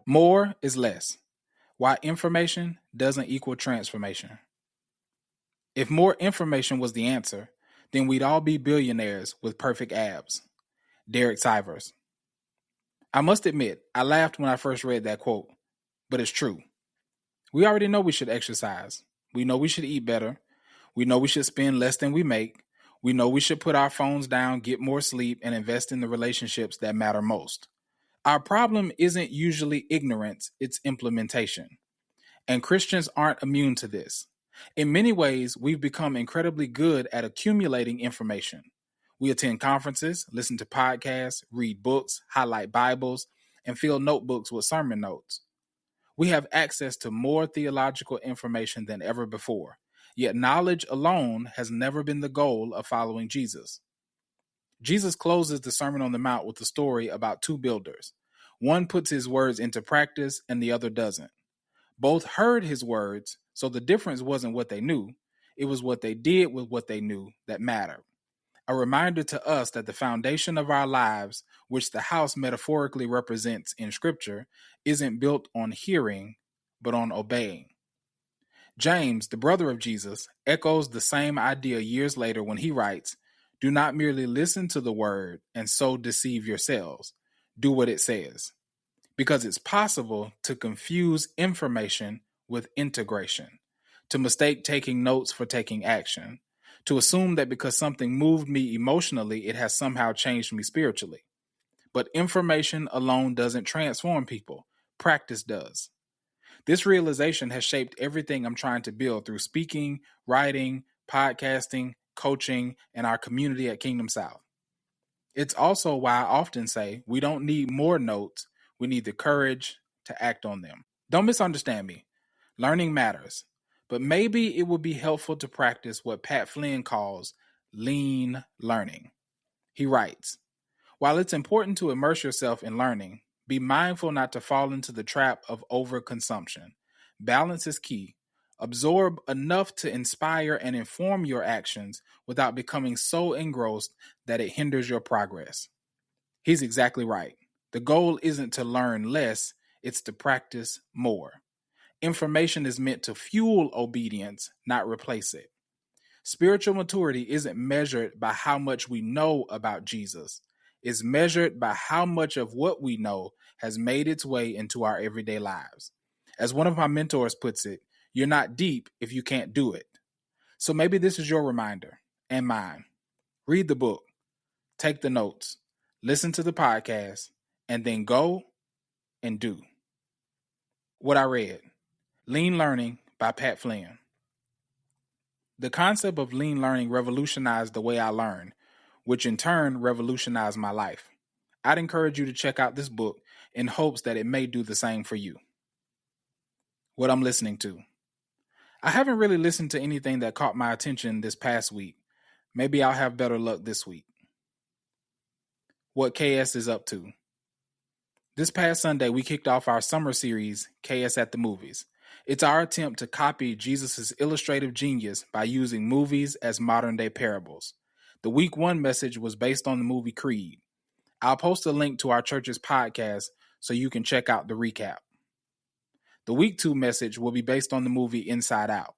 More is less. Why information doesn't equal transformation. If more information was the answer, then we'd all be billionaires with perfect abs. Derek Sivers. I must admit, I laughed when I first read that quote, but it's true. We already know we should exercise. We know we should eat better. We know we should spend less than we make. We know we should put our phones down, get more sleep, and invest in the relationships that matter most. Our problem isn't usually ignorance, it's implementation. And Christians aren't immune to this. In many ways, we've become incredibly good at accumulating information. We attend conferences, listen to podcasts, read books, highlight Bibles, and fill notebooks with sermon notes. We have access to more theological information than ever before, yet knowledge alone has never been the goal of following Jesus. Jesus closes the Sermon on the Mount with a story about two builders. One puts his words into practice and the other doesn't. Both heard his words, so the difference wasn't what they knew, it was what they did with what they knew that mattered. A reminder to us that the foundation of our lives, which the house metaphorically represents in Scripture, isn't built on hearing, but on obeying. James, the brother of Jesus, echoes the same idea years later when he writes, "Do not merely listen to the word and so deceive yourselves. Do what it says." Because it's possible to confuse information with integration, to mistake taking notes for taking action, to assume that because something moved me emotionally, it has somehow changed me spiritually. But information alone doesn't transform people. Practice does. This realization has shaped everything I'm trying to build through speaking, writing, podcasting, coaching, and our community at Kingdom South. It's also why I often say we don't need more notes, we need the courage to act on them. Don't misunderstand me. Learning matters, but maybe it would be helpful to practice what Pat Flynn calls lean learning. He writes, "While it's important to immerse yourself in learning, be mindful not to fall into the trap of overconsumption. Balance is key. Absorb enough to inspire and inform your actions without becoming so engrossed that it hinders your progress." He's exactly right. The goal isn't to learn less, it's to practice more. Information is meant to fuel obedience, not replace it. Spiritual maturity isn't measured by how much we know about Jesus. It's measured by how much of what we know has made its way into our everyday lives. As one of my mentors puts it, you're not deep if you can't do it. So maybe this is your reminder and mine. Read the book, take the notes, listen to the podcast, and then go and do. What I read, Lean Learning by Pat Flynn. The concept of lean learning revolutionized the way I learn, which in turn revolutionized my life. I'd encourage you to check out this book in hopes that it may do the same for you. What I'm listening to. I haven't really listened to anything that caught my attention this past week. Maybe I'll have better luck this week. What KS is up to. This past Sunday, we kicked off our summer series, KS at the Movies. It's our attempt to copy Jesus' illustrative genius by using movies as modern-day parables. The week one message was based on the movie Creed. I'll post a link to our church's podcast so you can check out the recap. The week two message will be based on the movie Inside Out.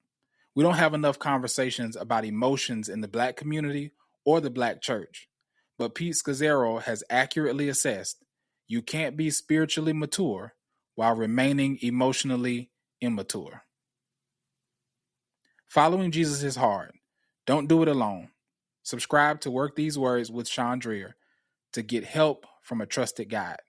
We don't have enough conversations about emotions in the Black community or the Black church, but Pete Scazzaro has accurately assessed you can't be spiritually mature while remaining emotionally immature. Following Jesus is hard. Don't do it alone. Subscribe to Work These Words with Sean Dreer to get help from a trusted guide.